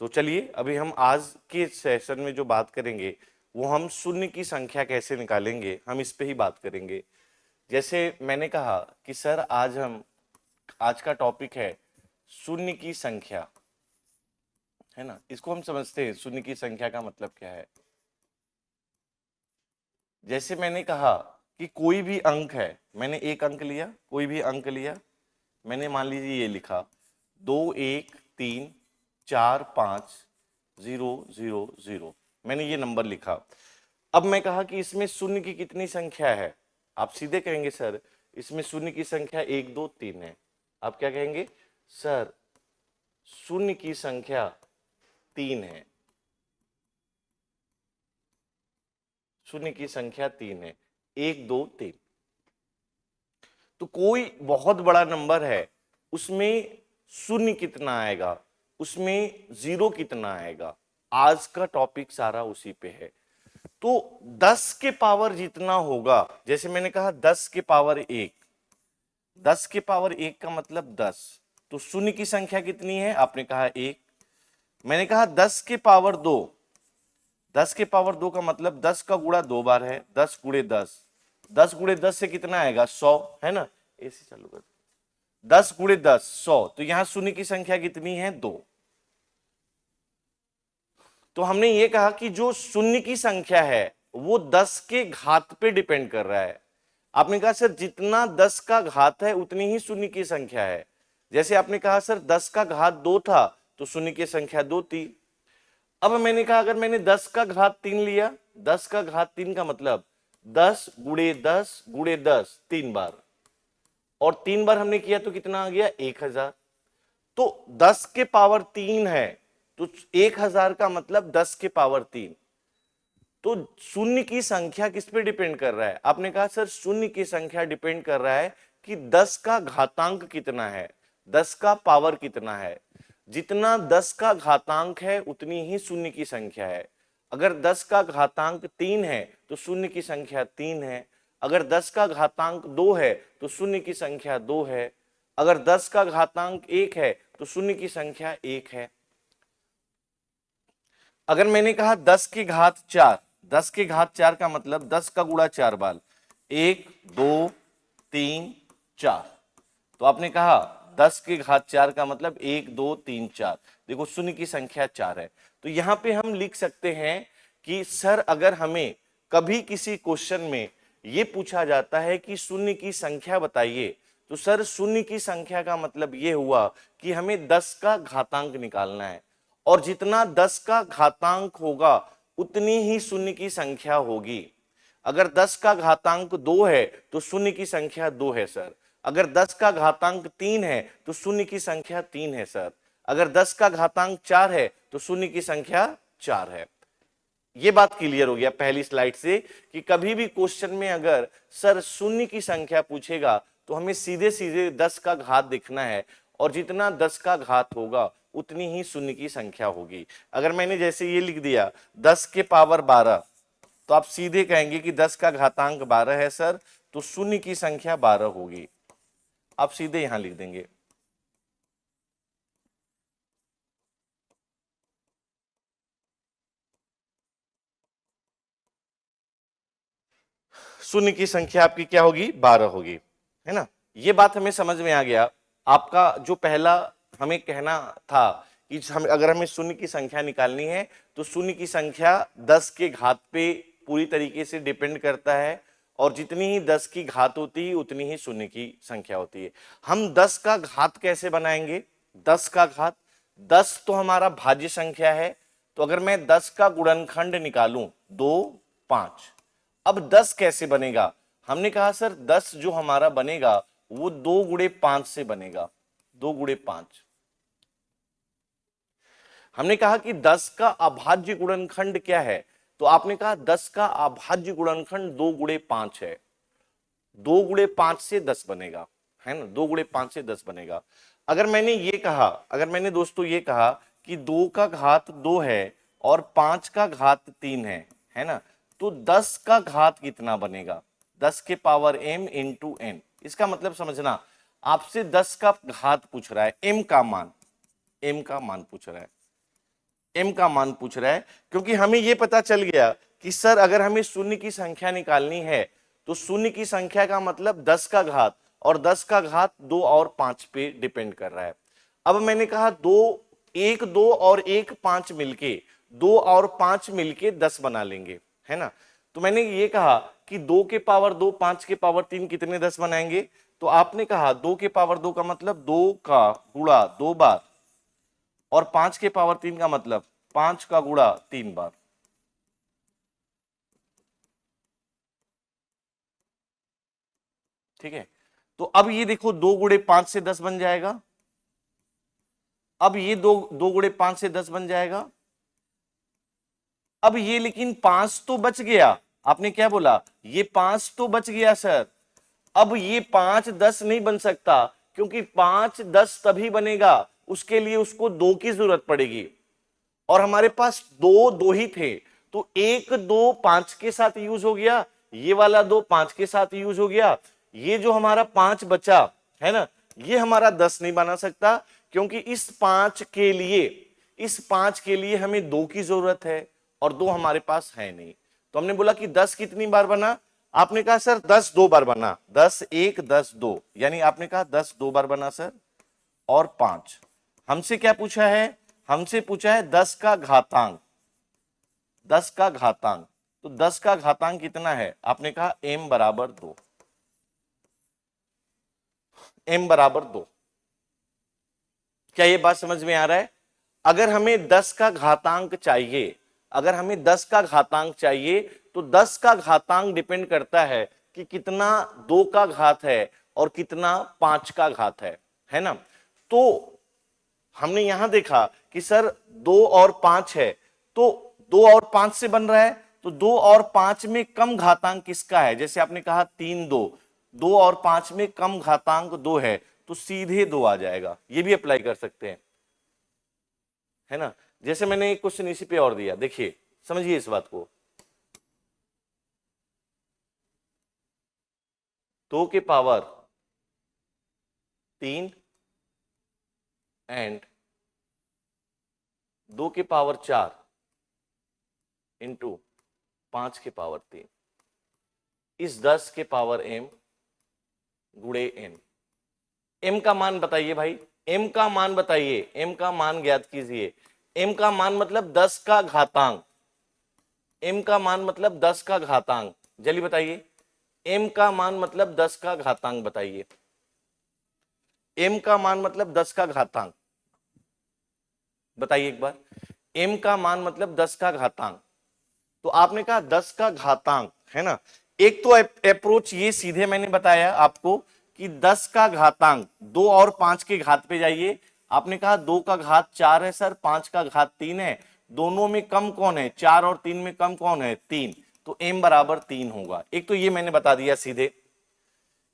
तो चलिए अभी हम आज के सेशन में जो बात करेंगे वो हम शून्य की संख्या कैसे निकालेंगे, हम इस पे ही बात करेंगे। जैसे मैंने कहा कि सर आज का टॉपिक है शून्य की संख्या, है ना। इसको हम समझते हैं शून्य की संख्या का मतलब क्या है। जैसे मैंने कहा कि कोई भी अंक है, मैंने एक अंक लिया, कोई भी अंक लिया, मैंने मान लीजिए ये लिखा 2 1 3 4 5 0 0 0, मैंने ये नंबर लिखा। अब मैं कहा कि इसमें शून्य की कितनी संख्या है, आप सीधे कहेंगे सर इसमें शून्य की संख्या 1 2 3 है। आप क्या कहेंगे, सर शून्य की संख्या 3 है, शून्य की संख्या 3 है, 1 2 3। तो कोई बहुत बड़ा नंबर है, उसमें शून्य कितना आएगा, उसमें जीरो कितना आएगा, आज का टॉपिक सारा उसी पे है। तो 10 के पावर जितना होगा, जैसे मैंने कहा 10 के पावर 1, 10 के पावर 1 का मतलब 10, तो शून्य की संख्या कितनी है, आपने कहा 1। मैंने कहा 10 के पावर 2, 10 के पावर 2 का मतलब 10 का गुणा 2 बार है, 10 गुणे 10, 10 गुणे 10 से कितना आएगा 100, है ना। ऐसे चालू कर, 10 गुणे 10 100, तो यहां शून्य की संख्या कितनी है 2। तो हमने ये कहा कि जो शून्य की संख्या है वो 10 के घात पे डिपेंड कर रहा है। आपने कहा सर जितना 10 का घात है उतनी ही शून्य की संख्या है। जैसे आपने कहा सर 10 का घात 2 था तो शून्य की संख्या 2 थी। अब मैंने कहा अगर मैंने 10 का घात 3 लिया, 10 का घात 3 का मतलब 10 गुणे 10 गुणे 10 3 बार, और 3 बार हमने किया तो कितना आ गया 1000। तो 10 के पावर 3 है, तो 1000 का मतलब 10 के पावर 3। तो शून्य की संख्या किस पे डिपेंड कर रहा है, आपने कहा सर शून्य की संख्या डिपेंड कर रहा है कि 10 का घातांक कितना है, 10 का पावर कितना है। जितना 10 का घातांक है उतनी ही शून्य की संख्या है। अगर 10 का घातांक 3 है तो शून्य की संख्या 3 है। अगर 10 का घातांक 2 है तो शून्य की संख्या 2 है। अगर 10 का घातांक 1 है तो शून्य की संख्या 1 है। अगर मैंने कहा 10 की घात 4, 10 की घात 4 का मतलब 10 का गुणा 4 बार, 1 2 3 4, तो आपने कहा 10 की घात 4 का मतलब 1 2 3 4, देखो शून्य की संख्या 4 है। तो यहां पे हम लिख सकते हैं कि सर अगर हमें कभी किसी क्वेश्चन में ये पूछा जाता है कि शून्य की संख्या बताइए, तो सर शून्य की संख्या का मतलब ये हुआ कि हमें 10 का घातांक निकालना है, और जितना 10 का घातांक होगा उतनी ही शून्य की संख्या होगी। अगर 10 का घातांक 2 है तो शून्य की संख्या 2 है सर। अगर 10 का घातांक 3 है तो शून्य की संख्या 3 है सर। अगर 10 का घातांक 4 है तो शून्य की संख्या 4 है। ये बात क्लियर हो गया पहली स्लाइड से कि कभी भी क्वेश्चन में अगर सर शून्य की संख्या पूछेगा तो हमें सीधे सीधे 10 का घात देखना है, और जितना 10 का घात होगा उतनी ही शून्य की संख्या होगी। अगर मैंने जैसे ये लिख दिया 10 के पावर 12, तो आप सीधे कहेंगे कि 10 का घातांक 12 है सर, तो शून्य की संख्या 12 होगी। आप सीधे यहां लिख देंगे। शून्य की संख्या आपकी क्या होगी 12 होगी, है ना। ये बात हमें समझ में आ गया। आपका जो पहला हमें कहना था कि अगर हमें शून्य की संख्या निकालनी है तो शून्य की संख्या 10 के घात पे पूरी तरीके से डिपेंड करता है, और जितनी ही 10 की घात होती है उतनी ही शून्य की संख्या होती है। हम 10 का घात कैसे बनाएंगे, 10 का घात, 10 तो हमारा भाज्य संख्या है, तो अगर मैं 10 का गुणनखंड निकालूं 2 5, अब 10 कैसे बनेगा, हमने कहा सर 10 जो हमारा बनेगा वो 2 गुणे 5 से बनेगा, 2 गुणे 5। हमने कहा कि 10 का अभाज्य गुणनखंड क्या है, तो आपने कहा 10 का अभाज्य गुणनखंड 2 गुणे 5 है, 2 गुणे 5 से 10 बनेगा, है ना, 2 गुणे 5 से 10 बनेगा। अगर मैंने ये कहा, अगर मैंने दोस्तों ये कहा कि 2 का घात 2 है और 5 का घात 3 है ना, तो 10 का घात कितना बनेगा, 10 के पावर m इंटू n। इसका मतलब समझना, आपसे 10 का घात पूछ रहा है, m का मान पूछ रहा है। m का मान पूछ रहा है, क्योंकि हमें यह पता चल गया कि सर अगर हमें शून्य की संख्या निकालनी है तो शून्य की संख्या का मतलब 10 का घात, और 10 का घात 2 और 5 पे डिपेंड कर रहा है। अब मैंने कहा 1 2 और 1 5 मिलके 2 और 5 मिलके 10 बना लेंगे, है ना। तो मैंने ये कहा कि 2 के पावर 2 5 के पावर 3 कितने 10 बनाएंगे, तो आपने कहा 2 के पावर 2 का मतलब 2 का गुणा 2 बार, और 5 के पावर 3 का मतलब 5 का गुणा 3 बार। ठीक है, तो अब ये देखो 2 गुणे 5 से 10 बन जाएगा। अब ये 2 गुणे 5 से 10 बन जाएगा। अब ये लेकिन 5 तो बच गया, आपने क्या बोला, ये 5 तो बच गया सर। अब ये 5 10 नहीं बन सकता, क्योंकि 5 10 तभी बनेगा, उसके लिए उसको 2 की जरूरत पड़ेगी, और हमारे पास 2 ही थे, तो 1 2 5 के साथ यूज हो गया, ये वाला 2 5 के साथ यूज हो गया, ये जो हमारा 5 बचा है ना, ये हमारा 10 नहीं बना सकता, क्योंकि इस 5 के लिए हमें 2 की जरूरत है, और 2 हमारे पास है नहीं। तो हमने बोला कि 10 कितनी बार बना, आपने कहा सर 10 2 बार बना, 10 1 10 2, यानी आपने कहा 10 2 बार बना सर, और 5। हमसे क्या पूछा है, हमसे पूछा है 10 का घातांक, 10 का घातांक। तो 10 का घातांक कितना है, आपने कहा m बराबर 2, m बराबर 2। क्या ये बात समझ में आ रहा है? अगर हमें 10 का घातांक चाहिए, अगर हमें 10 का घातांक चाहिए, तो 10 का घातांक डिपेंड करता है कि कितना 2 का घात है और कितना 5 का घात है ना। तो हमने यहां देखा कि सर 2 और 5 है, तो 2 और 5 से बन रहा है, तो 2 और 5 में कम घातांक किसका है, जैसे आपने कहा 3 2, 2 और 5 में कम घातांक 2 है, तो सीधे 2 आ जाएगा। ये भी अप्लाई कर सकते हैं, है ना। जैसे मैंने एक क्वेश्चन इसी पे और दिया, देखिए समझिए इस बात को, 2 के पावर 3 एंड 2 के पावर 4 इंटू 5 के पावर 3 इस 10 के पावर m गुणे n। m का मान बताइए भाई, m का मान बताइए, m का मान ज्ञात कीजिए। m का मान मतलब 10 का घातांक, m का मान मतलब 10 का घातांक, जल्दी बताइए, m का मान मतलब 10 का घातांक बताइए, m का मान मतलब 10 का घातांक बताइए एक बार, m का मान मतलब 10 का घातांक। तो आपने कहा 10 का घातांक, है ना। एक तो अप्रोच ये सीधे मैंने बताया आपको कि 10 का घातांक 2 और 5 के घात पे जाइए, आपने कहा 2 का घात 4 है सर, 5 का घात 3 है, दोनों में कम कौन है, 4 और 3 में कम कौन है, 3, तो m बराबर 3 होगा। एक तो ये मैंने बता दिया सीधे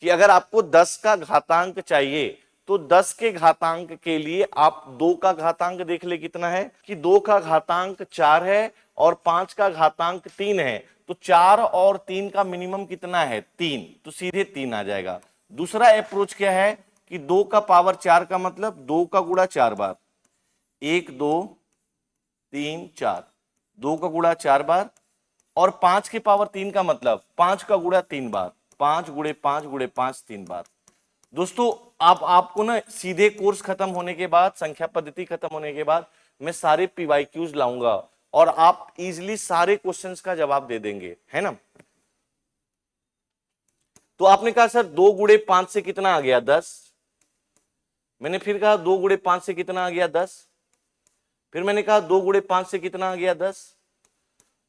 कि अगर आपको 10 का घातांक चाहिए, तो 10 के घातांक के लिए आप 2 का घातांक देख ले कितना है, कि 2 का घातांक 4 है और 5 का घातांक 3 है, तो 4 और 3 का मिनिमम कितना है, 3, तो सीधे 3 आ जाएगा। दूसरा अप्रोच क्या है कि 2 का पावर 4 का मतलब 2 का गुणा 4 बार, 1 2 3 4, 2 का गुणा 4 बार, और 5 के पावर 3 का मतलब 5 का गुणा 3 बार, 5 गुणे 5 गुणे 5 3 बार। दोस्तों आपको ना सीधे कोर्स खत्म होने के बाद, संख्या पद्धति खत्म होने के बाद मैं सारे पीवाईक्यूज लाऊंगा, और आप इजीली सारे क्वेश्चंस का जवाब दे देंगे, है ना। तो आपने कहा सर 2 गुणे 5 से कितना आ गया, 10। मैंने फिर कहा 2 गुणे 5 से कितना आ गया, 10। फिर मैंने कहा 2 गुणे 5 से कितना आ गया, 10।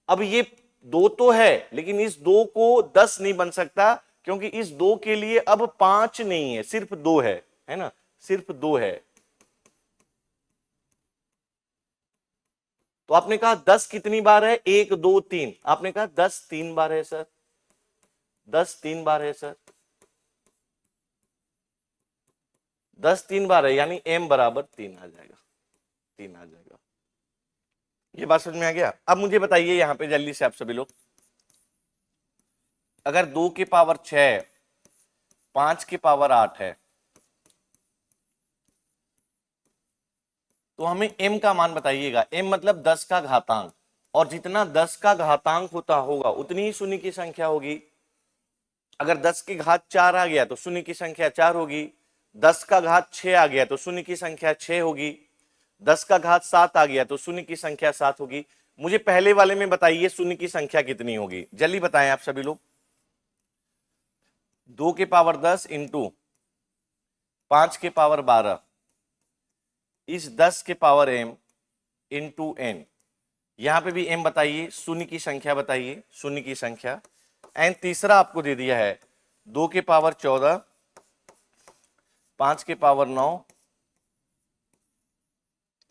अब ये 2 तो है, लेकिन इस 2 को 10 नहीं बन सकता, क्योंकि इस 2 के लिए अब 5 नहीं है, सिर्फ 2 है ना, सिर्फ 2 है। तो आपने कहा 10 कितनी बार है, 1 2 3, आपने कहा 10 3 बार है सर, 10 3 बार है सर, 10 3 बार है, यानी m बराबर 3 आ जाएगा, 3 आ जाएगा। ये बात समझ में आ गया। अब मुझे बताइए यहां पे जल्दी से आप सभी लोग, अगर 2 के पावर 6 5 के पावर 8 है, तो हमें m का मान बताइएगा। m मतलब 10 का घातांक, और जितना 10 का घातांक होता होगा उतनी ही शून्य की संख्या होगी। अगर 10 की घात 4 आ गया तो शून्य की संख्या 4 होगी। 10 का घात 6 आ गया तो शून्य की संख्या 6 होगी। 10 का घात 7 आ गया तो शून्य की संख्या 7 होगी। मुझे पहले वाले में बताइए शून्य की संख्या कितनी होगी, जल्दी बताएं आप सभी लोग। 2 के पावर 10 इंटू 5 के पावर 12 इस 10 के पावर m इंटू n। यहां पे भी m बताइए, शून्य की संख्या बताइए, शून्य की संख्या। एंड तीसरा आपको दे दिया है 2 के पावर 14 5 के पावर 9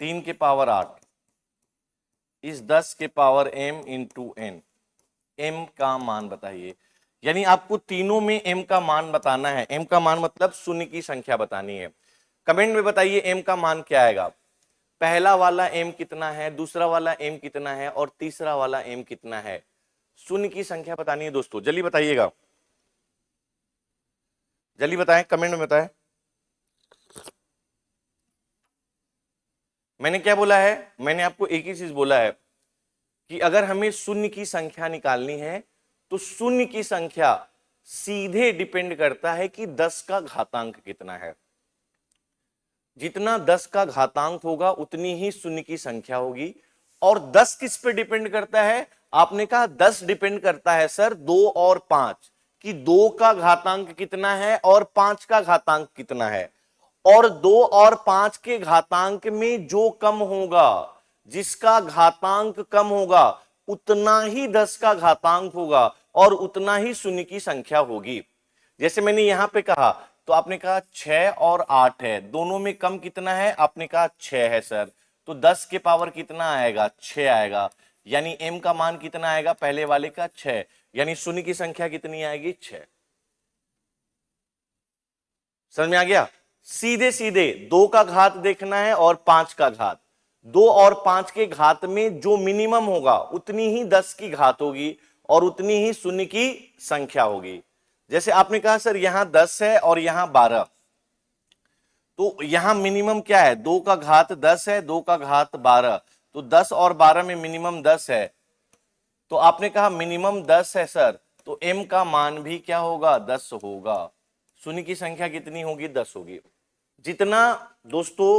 3 के पावर 8 इस 10 के power m into n। m का मान बताइए, यानी आपको तीनों में m का मान बताना है। m का मान मतलब शून्य की संख्या बतानी है। कमेंट में बताइए m का मान क्या आएगा। पहला वाला m कितना है, दूसरा वाला m कितना है, और तीसरा वाला m कितना है। शून्य की संख्या बतानी है दोस्तों, जल्दी बताइएगा, जल्दी बताएं, कमेंट में बताएं। मैंने क्या बोला है, मैंने आपको एक ही चीज बोला है कि अगर हमें शून्य की संख्या निकालनी है तो शून्य की संख्या सीधे डिपेंड करता है कि 10 का घातांक कितना है। जितना 10 का घातांक होगा उतनी ही शून्य की संख्या होगी। और 10 किस पे डिपेंड करता है, आपने कहा 10 डिपेंड करता है सर 2 और 5, कि 2 का घातांक कितना है और 5 का घातांक कितना है। और 2 और 5 के घातांक में जो कम होगा, जिसका घातांक कम होगा, उतना ही 10 का घातांक होगा और उतना ही शून्य की संख्या होगी। जैसे मैंने यहां पे कहा तो आपने कहा 6 और 8 है, दोनों में कम कितना है, आपने कहा 6 है सर, तो 10 के पावर कितना आएगा, 6 आएगा। यानी m का मान कितना आएगा, पहले वाले का 6, यानी शून्य की संख्या कितनी आएगी, 6। समझ में आ गया। सीधे सीधे 2 का घात देखना है और 5 का घात। 2 और 5 के घात में जो मिनिमम होगा उतनी ही 10 की घात होगी और उतनी ही शून्य की संख्या होगी। जैसे आपने कहा सर यहां 10 है और यहां 12, तो यहां मिनिमम क्या है, 2 का घात 10 है, 2 का घात 12, तो 10 और 12 में मिनिमम 10 है, तो आपने कहा मिनिमम 10 है सर, तो m का मान भी क्या होगा, 10 होगा। शून्य की संख्या कितनी होगी, 10 होगी। जितना दोस्तों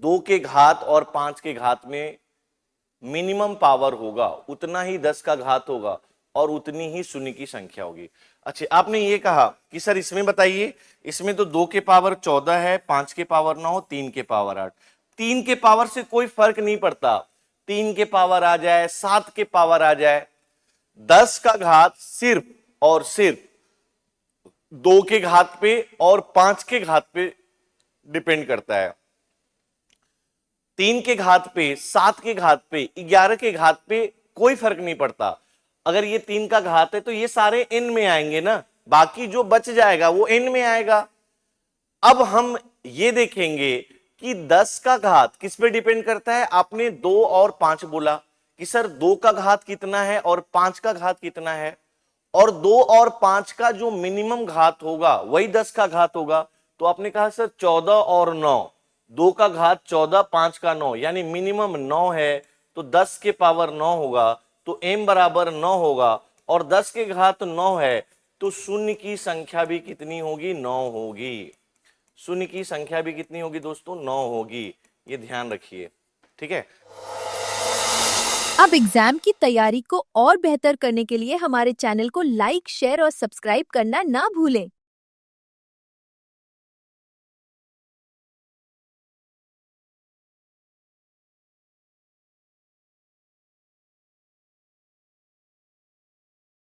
2 के घात और 5 के घात में मिनिमम पावर होगा उतना ही 10 का घात होगा और उतनी ही शून्य की संख्या होगी। अच्छा, आपने ये कहा कि सर इसमें बताइए, इसमें तो 2 के पावर 14 है, 5 के पावर 9, 3 के पावर 8। 3 के पावर से कोई फर्क नहीं पड़ता, 3 के पावर आ जाए, 7 के पावर आ जाए, 10 का घात सिर्फ और सिर्फ 2 के घात पे और 5 के घात पे डिपेंड करता है। 3 के घात पे, 7 के घात पे, 11 के घात पे कोई फर्क नहीं पड़ता। अगर ये 3 का घात है तो ये सारे n में आएंगे ना, बाकी जो बच जाएगा वो n में आएगा। अब हम ये देखेंगे कि 10 का घात किस पे डिपेंड करता है। आपने 2 और 5 बोला कि सर 2 का घात कितना है और 5 का घात कितना है, और 2 और 5 का जो मिनिमम घात होगा वही 10 का घात होगा। तो आपने कहा सर 14 और 9, 2 का घात 14, 5 का 9, यानी मिनिमम 9 है, तो 10 के पावर 9 होगा, तो m बराबर 9 होगा। और 10 के घात 9 है तो शून्य की संख्या भी कितनी होगी, 9 होगी। शून्य की संख्या भी कितनी होगी दोस्तों, 9 होगी। ये ध्यान रखिए, ठीक है। अब एग्जाम की तैयारी को और बेहतर करने के लिए हमारे चैनल को लाइक, शेयर और सब्सक्राइब करना ना भूलें।